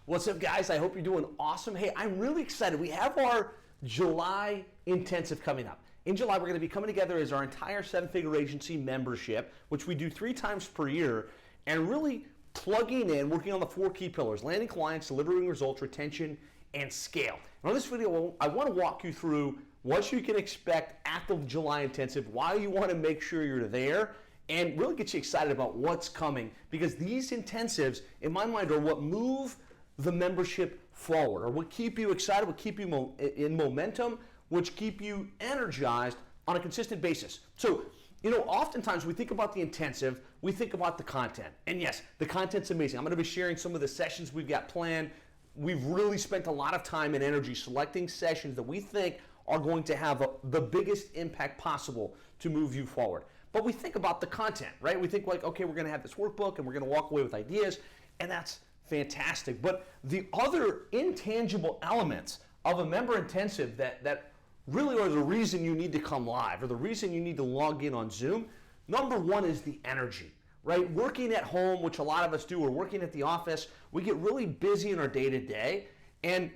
What's up, guys? I hope you're doing awesome. Hey, I'm really excited. We have our July intensive coming up. In July, we're going to be coming together as our entire 7-figure agency membership, which we do 3 times per year, and really plugging in, working on the 4 key pillars: landing clients, delivering results, retention, and scale. And on this video, I want to walk you through what you can expect at the July intensive, why you want to make sure you're there, and really get you excited about what's coming, because these intensives, in my mind, are what move the membership forward, or what keep you excited, what keep you in momentum, which keep you energized on a consistent basis. So, oftentimes we think about the intensive, we think about the content. And yes, the content's amazing. I'm going to be sharing some of the sessions we've got planned. We've really spent a lot of time and energy selecting sessions that we think are going to have the biggest impact possible to move you forward. But we think about the content, right? We think like, okay, we're going to have this workbook and we're going to walk away with ideas, and that's fantastic. But the other intangible elements of a member intensive that really are the reason you need to come live, or the reason you need to log in on Zoom, number one is the energy, right? Working at home, which a lot of us do, or working at the office, we get really busy in our day-to-day, and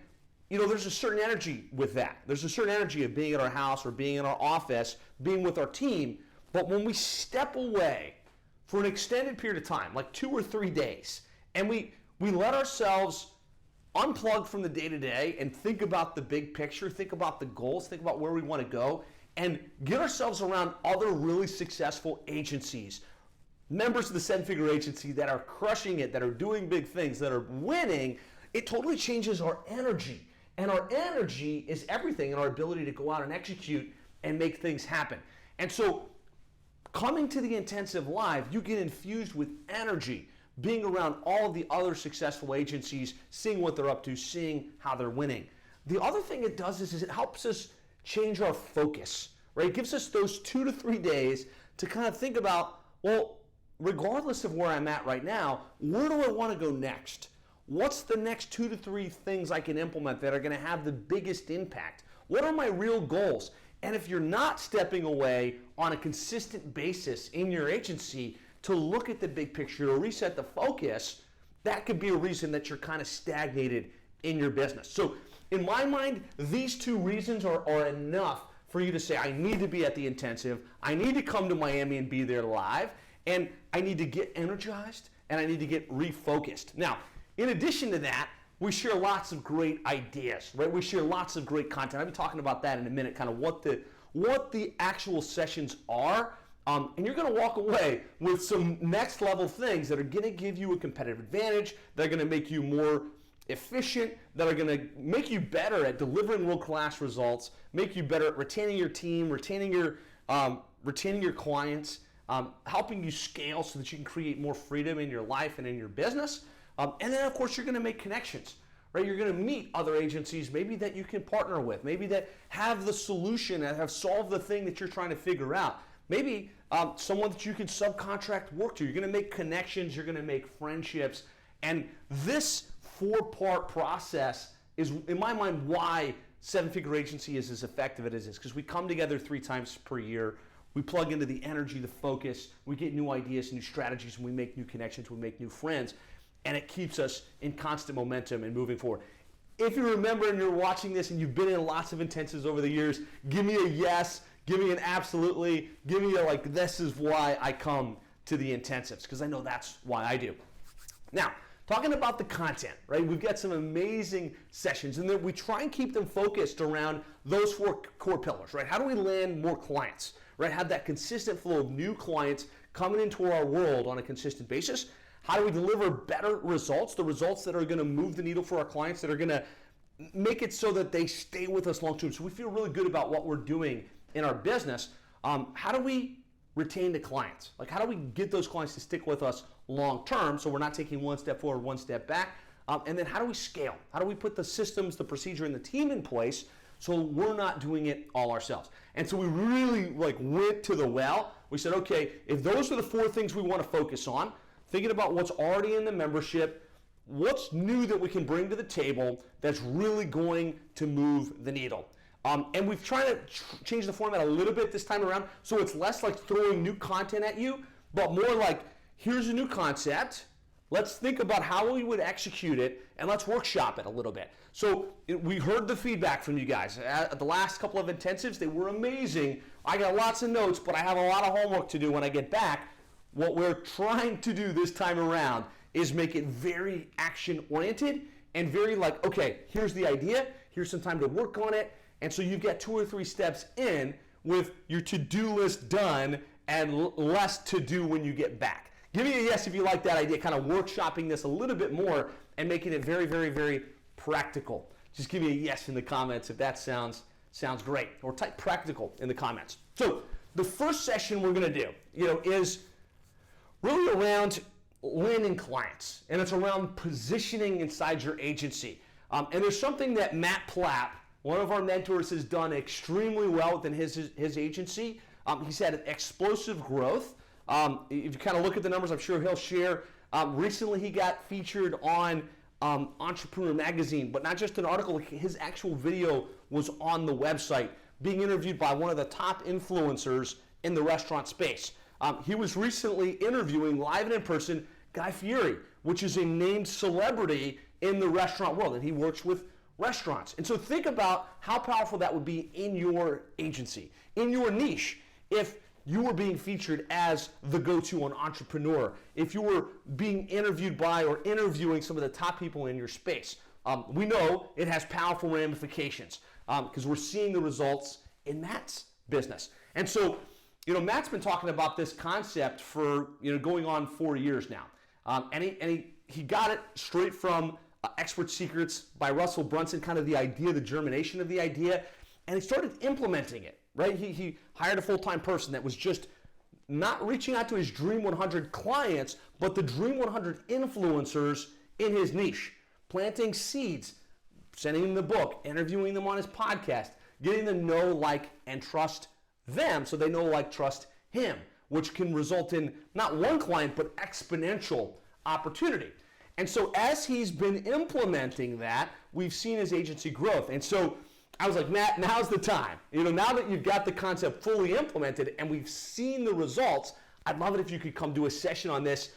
there's a certain energy with that. There's a certain energy of being at our house or being in our office, being with our team. But when we step away for an extended period of time, like 2 or 3 days, and we let ourselves unplug from the day-to-day and think about the big picture, think about the goals, think about where we want to go, and get ourselves around other really successful agencies, members of the 7-figure agency that are crushing it, that are doing big things, that are winning, it totally changes our energy. And our energy is everything in our ability to go out and execute and make things happen. And so coming to the intensive live, you get infused with energy, being around all of the other successful agencies, seeing what they're up to, seeing how they're winning. The other thing it does is it helps us change our focus, right? It gives us those 2 to 3 days to kind of think about, well, regardless of where I'm at right now, where do I want to go next? What's the next 2 to 3 things I can implement that are going to have the biggest impact? What are my real goals? And if you're not stepping away on a consistent basis in your agency to look at the big picture or reset the focus, that could be a reason that you're kind of stagnated in your business. So in my mind, these 2 reasons are enough for you to say, I need to be at the intensive, I need to come to Miami and be there live, and I need to get energized, and I need to get refocused. Now, in addition to that, we share lots of great ideas, right? We share lots of great content. I'll be talking about that in a minute, kind of what the actual sessions are. And you're going to walk away with some next level things that are going to give you a competitive advantage, that are going to make you more efficient, that are going to make you better at delivering world-class results, make you better at retaining your team, retaining your clients, helping you scale so that you can create more freedom in your life and in your business. And then, of course, you're going to make connections, right? You're going to meet other agencies, maybe that you can partner with, maybe that have the solution, that have solved the thing that you're trying to figure out. Maybe someone that you can subcontract work to. You're going to make connections, you're going to make friendships. And this 4-part process is, in my mind, why 7-figure agency is as effective as it is, because we come together 3 times per year. We plug into the energy, the focus, we get new ideas, new strategies, and we make new connections, we make new friends. And it keeps us in constant momentum and moving forward. If you remember and you're watching this and you've been in lots of intensives over the years, give me a yes, give me an absolutely, give me a like, this is why I come to the intensives, because I know that's why I do. Now, talking about the content, right? We've got some amazing sessions, and then we try and keep them focused around those 4 core pillars, right? How do we land more clients, right? Have that consistent flow of new clients coming into our world on a consistent basis. How do we deliver better results, the results that are going to move the needle for our clients, that are going to make it so that they stay with us long term, so we feel really good about what we're doing in our business. How do we retain the clients? Like, how do we get those clients to stick with us long term so we're not taking 1 step forward, 1 step back? And then how do we scale? How do we put the systems, the procedure, and the team in place so we're not doing it all ourselves? And so we really went to the well. We said, okay, if those are the 4 things we want to focus on, thinking about what's already in the membership, what's new that we can bring to the table that's really going to move the needle. And we've tried to change the format a little bit this time around, so it's less like throwing new content at you, but more like, here's a new concept, Let's think about how we would execute it, and let's workshop it a little bit. So we heard the feedback from you guys. At the last couple of intensives, they were amazing. I got lots of notes, but I have a lot of homework to do when I get back. What we're trying to do this time around is make it very action-oriented and very like, okay, here's the idea, here's some time to work on it, and so you get 2 or 3 steps in with your to-do list done and less to do when you get back. Give me a yes if you like that idea, kind of workshopping this a little bit more and making it very, very, very practical. Just give me a yes in the comments if that sounds great, or type practical in the comments. So the first session we're going to do, is really around landing clients, and it's around positioning inside your agency. And there's something that Matt Plapp, one of our mentors, has done extremely well within his agency. He's had explosive growth. If you kind of look at the numbers, I'm sure he'll share. Recently, he got featured on Entrepreneur Magazine, but not just an article. His actual video was on the website, being interviewed by one of the top influencers in the restaurant space. He was recently interviewing live and in person Guy Fieri, which is a named celebrity in the restaurant world, and he works with restaurants. And so think about how powerful that would be in your agency, in your niche, if you were being featured as the go-to on Entrepreneur, if you were being interviewed by or interviewing some of the top people in your space. We know it has powerful ramifications because we're seeing the results in Matt's business. And so, Matt's been talking about this concept for, going on 4 years now. And he got it straight from Expert Secrets by Russell Brunson, kind of the idea, the germination of the idea, and he started implementing it, right? He hired a full-time person that was just not reaching out to his Dream 100 clients, but the Dream 100 influencers in his niche, planting seeds, sending them the book, interviewing them on his podcast, getting them to know, like, and trust them so they know, like, trust him, which can result in not one client, but exponential opportunity. And so as he's been implementing that, we've seen his agency growth. And so I was like, Matt, now's the time. Now that you've got the concept fully implemented and we've seen the results, I'd love it if you could come do a session on this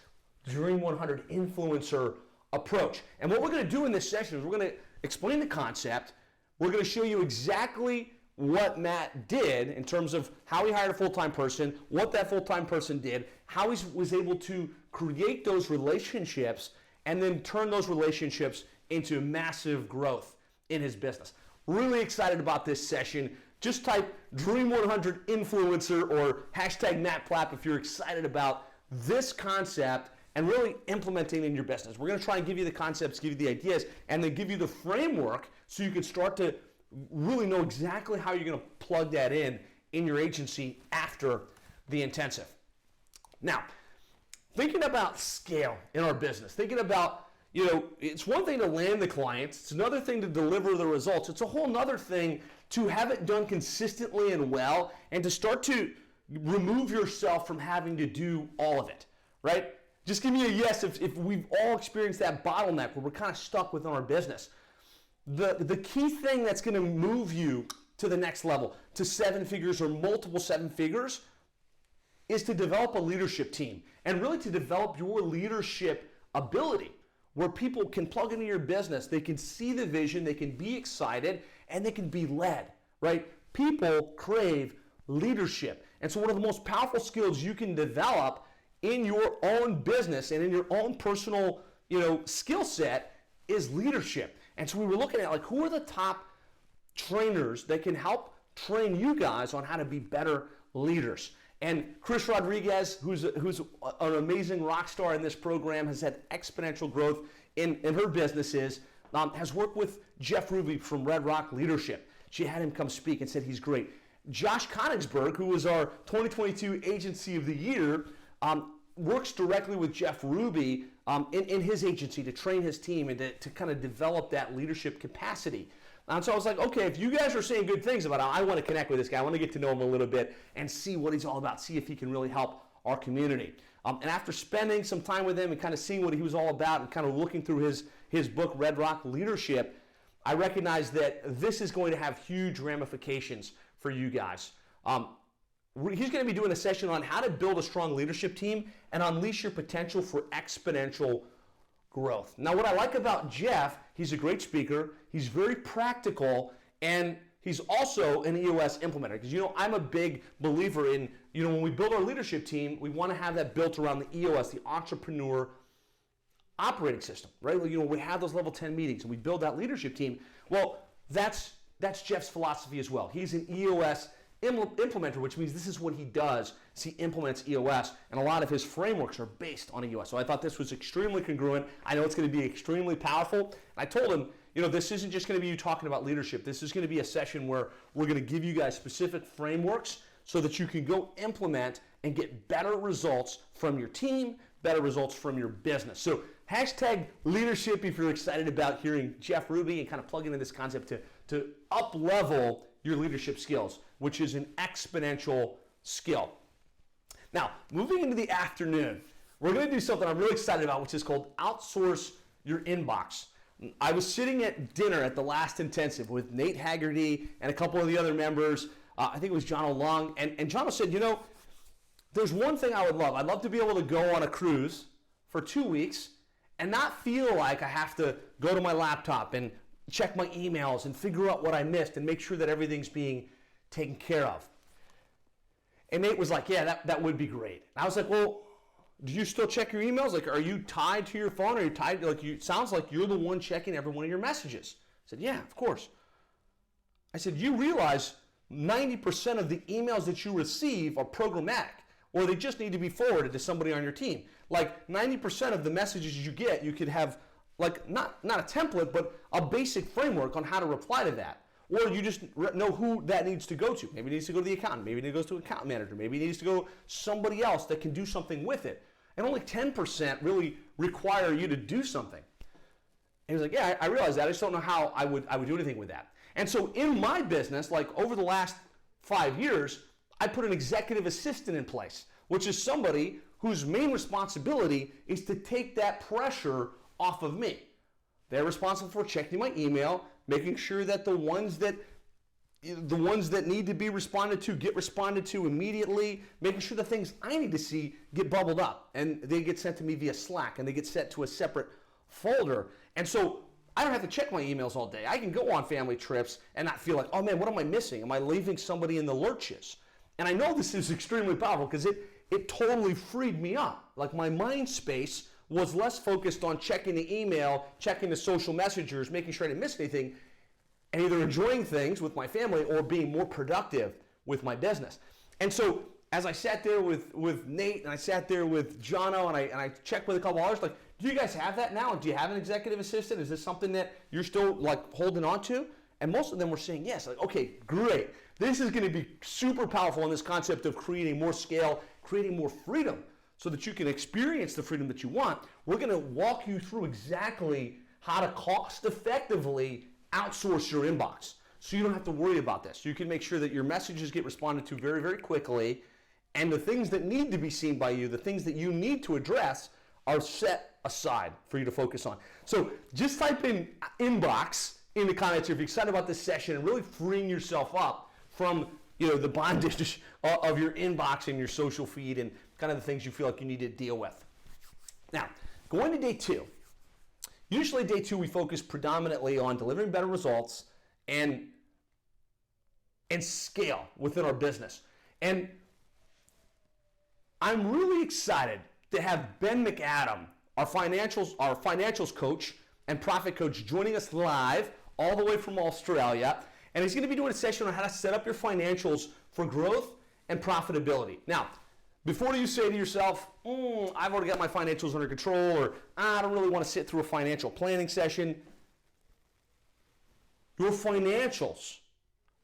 Dream 100 influencer approach. And what we're going to do in this session is we're going to explain the concept. We're going to show you exactly what Matt did in terms of how he hired a full-time person, what that full-time person did, how he was able to create those relationships and then turn those relationships into massive growth in his business. Really excited about this session. Just type Dream 100 Influencer or hashtag Matt Plapp if you're excited about this concept and really implementing in your business. We're going to try and give you the concepts, give you the ideas, and then give you the framework so you can start to really know exactly how you're going to plug that in your agency after the intensive. Now, thinking about scale in our business, thinking about, it's one thing to land the clients, it's another thing to deliver the results, it's a whole other thing to have it done consistently and well, and to start to remove yourself from having to do all of it, right? Just give me a yes if we've all experienced that bottleneck where we're kind of stuck within our business. The key thing that's going to move you to the next level, to 7 figures or multiple 7 figures, is to develop a leadership team and really to develop your leadership ability where people can plug into your business, they can see the vision, they can be excited, and they can be led, right? People crave leadership. And so one of the most powerful skills you can develop in your own business and in your own personal, skill set is leadership. And so we were looking at who are the top trainers that can help train you guys on how to be better leaders. And Chris Rodriguez, who's an amazing rock star in this program, has had exponential growth in her businesses, has worked with Jeff Ruby from Red Rock Leadership. She had him come speak and said he's great. Josh Konigsberg, who was our 2022 Agency of the Year, works directly with Jeff Ruby in his agency to train his team and to kind of develop that leadership capacity. And so I was like, okay, if you guys are saying good things about him, I want to connect with this guy. I want to get to know him a little bit and see what he's all about, see if he can really help our community. And after spending some time with him and kind of seeing what he was all about and kind of looking through his book, Red Rock Leadership, I recognized that this is going to have huge ramifications for you guys. He's going to be doing a session on how to build a strong leadership team and unleash your potential for exponential growth. Now, what I like about Jeff, he's a great speaker, he's very practical, and he's also an EOS implementer. Because, I'm a big believer in, when we build our leadership team, we want to have that built around the EOS, the entrepreneur operating system, right? We have those level 10 meetings and we build that leadership team. Well, that's Jeff's philosophy as well. He's an EOS implementer, which means this is what he does. He implements EOS, and a lot of his frameworks are based on EOS. So I thought this was extremely congruent. I know it's going to be extremely powerful. I told him, this isn't just going to be you talking about leadership. This is going to be a session where we're going to give you guys specific frameworks so that you can go implement and get better results from your team, better results from your business. So #leadership if you're excited about hearing Jeff Ruby and kind of plug into this concept to up-level your leadership skills, which is an exponential skill. Now, moving into the afternoon, we're going to do something I'm really excited about, which is called Outsource Your Inbox. I was sitting at dinner at the last intensive with Nate Haggerty and a couple of the other members. I think it was John Long. And John said, there's one thing I would love. I'd love to be able to go on a cruise for 2 weeks and not feel like I have to go to my laptop and check my emails and figure out what I missed and make sure that everything's being taken care of. And Nate was like, yeah, that would be great. And I was like, well, do you still check your emails? Like, are you tied to your phone? Are you tied? It sounds like you're the one checking every one of your messages. I said, yeah, of course. I said, you realize 90% of the emails that you receive are programmatic, or they just need to be forwarded to somebody on your team. Like 90% of the messages you get, you could have not a template, but a basic framework on how to reply to that. Or you just know who that needs to go to. Maybe it needs to go to the accountant. Maybe it goes to an account manager. Maybe it needs to go somebody else that can do something with it. And only 10% really require you to do something. And he's like, yeah, I realize that. I just don't know how I would do anything with that. And so in my business, over the last 5 years, I put an executive assistant in place, which is somebody whose main responsibility is to take that pressure off of me. They're responsible for checking my email, making sure that the ones that need to be responded to get responded to immediately, making sure the things I need to see get bubbled up and they get sent to me via Slack and they get sent to a separate folder. And so I don't have to check my emails all day. I can go on family trips and not feel like, oh man, what am I missing? Am I leaving somebody in the lurches? And I know this is extremely powerful because it totally freed me up. Like my mind space was less focused on checking the email, checking the social messengers, making sure I didn't miss anything, and either enjoying things with my family or being more productive with my business. And so as I sat there with Nate and I sat there with Jono and I checked with a couple others, like, do you guys have that now? Do you have an executive assistant? Is this something that you're still holding on to? And most of them were saying yes. Like, okay, great. This is going to be super powerful in this concept of creating more scale, creating more freedom so that you can experience the freedom that you want. We're going to walk you through exactly how to cost effectively outsource your inbox so you don't have to worry about this. You can make sure that your messages get responded to very, very quickly, and the things that need to be seen by you, the things that you need to address, are set aside for you to focus on. So just type in inbox in the comments if you're excited about this session and really freeing yourself up from the bondage of your inbox and your social feed and kind of the things you feel like you need to deal with. Now, going to day 2. Usually day 2 we focus predominantly on delivering better results and scale within our business. And I'm really excited to have Ben McAdam, our financials coach and profit coach, joining us live all the way from Australia. And he's going to be doing a session on how to set up your financials for growth and profitability. Now, before you say to yourself, I've already got my financials under control, or I don't really want to sit through a financial planning session, your financials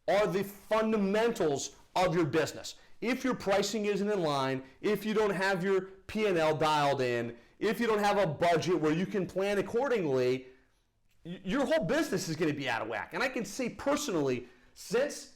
are the fundamentals of your business. If your pricing isn't in line, if you don't have your P&L dialed in, if you don't have a budget where you can plan accordingly, your whole business is going to be out of whack. And I can say personally, since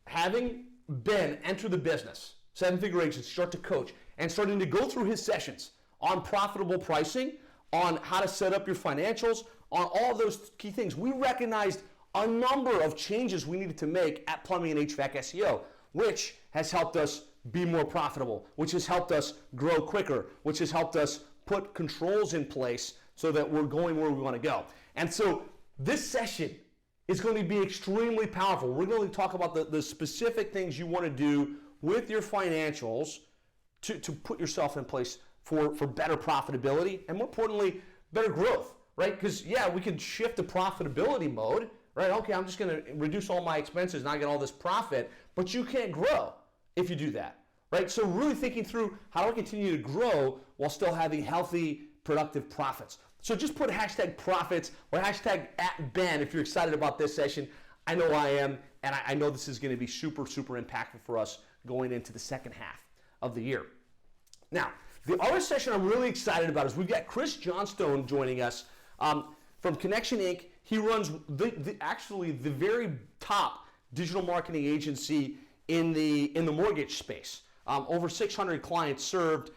having Ben enter the business, 7-figure agents, start to coach, and starting to go through his sessions on profitable pricing, on how to set up your financials, on all those key things, we recognized a number of changes we needed to make at Plumbing and HVAC SEO, which has helped us be more profitable, which has helped us grow quicker, which has helped us put controls in place so that we're going where we want to go. And so this session is going to be extremely powerful. We're going to talk about the specific things you want to do with your financials to put yourself in place for better profitability and, more importantly, better growth, right? Because, yeah, we can shift to profitability mode, right? Okay, I'm just going to reduce all my expenses and I get all this profit, but you can't grow if you do that, right? So really thinking through how do I continue to grow while still having healthy, productive profits. So just put hashtag profits or hashtag @Ben if you're excited about this session. I know I am, and I know this is going to be super, super impactful for us going into the second half of the year. Now, the other session I'm really excited about is we've got Chris Johnstone joining us from Connection Inc. He runs actually the very top digital marketing agency in the mortgage space. Over 600 clients served.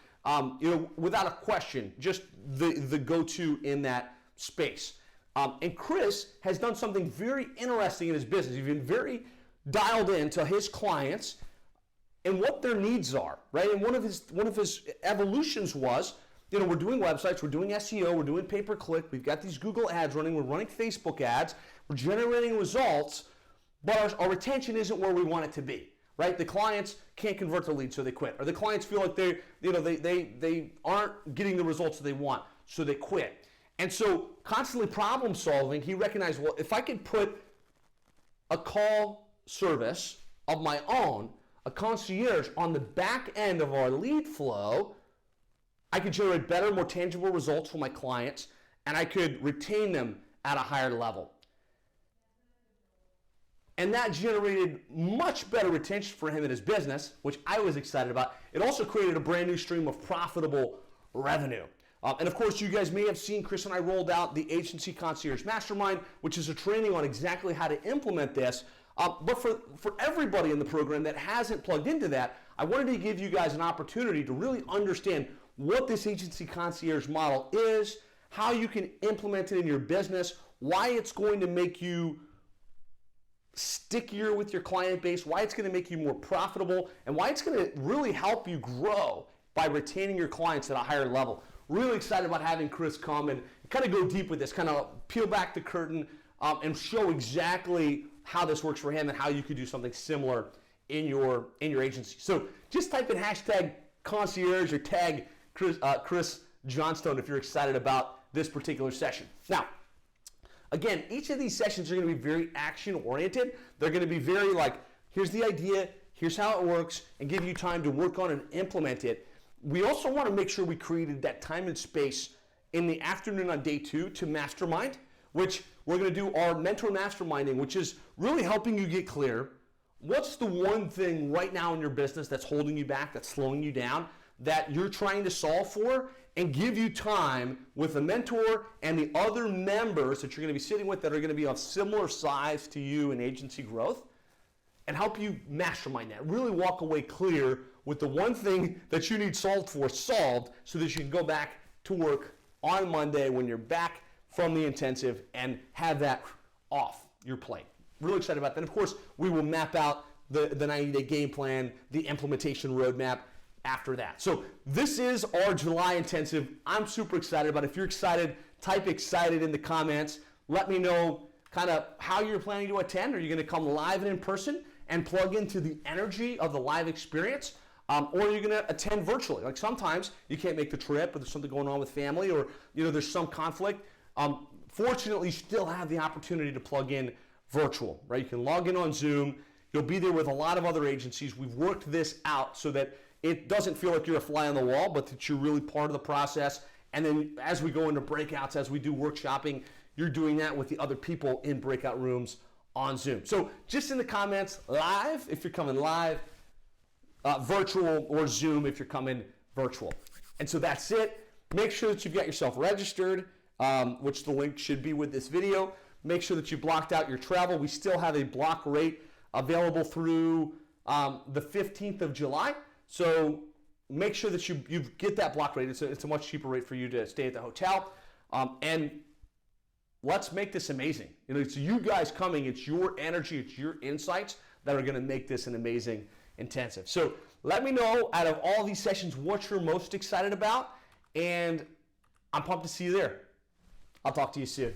Without a question, just the go-to in that space. And Chris has done something very interesting in his business. He's been very dialed into his clients and what their needs are, right? And one of his evolutions was, we're doing websites, we're doing SEO, we're doing pay-per-click, we've got these Google ads running, we're running Facebook ads, we're generating results, but our retention isn't where we want it to be. Right? The clients can't convert the leads, so they quit. Or the clients feel like they aren't getting the results that they want, so they quit. And so constantly problem solving, he recognized, well, if I could put a call service of my own, a concierge, on the back end of our lead flow, I could generate better, more tangible results for my clients, and I could retain them at a higher level. And that generated much better retention for him in his business, which I was excited about. It also created a brand new stream of profitable revenue. And of course, you guys may have seen Chris and I rolled out the Agency Concierge Mastermind, which is a training on exactly how to implement this. But for everybody in the program that hasn't plugged into that, I wanted to give you guys an opportunity to really understand what this Agency Concierge model is, how you can implement it in your business, why it's going to make you stickier with your client base, why it's going to make you more profitable, and why it's going to really help you grow by retaining your clients at a higher level. Really excited about having Chris come and kind of go deep with this, kind of peel back the curtain and show exactly how this works for him and how you could do something similar in your agency. So just type in hashtag concierge or tag Chris Johnstone if you're excited about this particular session. Now, again, each of these sessions are going to be very action-oriented. They're going to be very like, here's the idea, here's how it works, and give you time to work on and implement it. We also want to make sure we created that time and space in the afternoon on day 2 to mastermind, which we're going to do our mentor masterminding, which is really helping you get clear. What's the one thing right now in your business that's holding you back, that's slowing you down, that you're trying to solve for, and give you time with the mentor and the other members that you're going to be sitting with that are going to be of similar size to you in agency growth, and help you mastermind that. Really walk away clear with the one thing that you need solved so that you can go back to work on Monday when you're back from the intensive and have that off your plate. Really excited about that. And of course, we will map out the 90-day game plan, the implementation roadmap after that. So this is our July intensive. I'm super excited about it. If you're excited, type excited in the comments. Let me know kind of how you're planning to attend. Are you going to come live and in person and plug into the energy of the live experience? Or are you going to attend virtually? Like sometimes you can't make the trip, or there's something going on with family, or there's some conflict. Fortunately, you still have the opportunity to plug in virtual, right? You can log in on Zoom. You'll be there with a lot of other agencies. We've worked this out so that it doesn't feel like you're a fly on the wall, but that you're really part of the process. And then as we go into breakouts, as we do workshopping, you're doing that with the other people in breakout rooms on Zoom. So just in the comments, live if you're coming live, virtual, or Zoom if you're coming virtual. And so that's it. Make sure that you've got yourself registered, which the link should be with this video. Make sure that you blocked out your travel. We still have a block rate available through the 15th of July. So make sure that you get that block rate. It's a much cheaper rate for you to stay at the hotel. And let's make this amazing. It's you guys coming. It's your energy. It's your insights that are going to make this an amazing intensive. So let me know out of all these sessions what you're most excited about. And I'm pumped to see you there. I'll talk to you soon.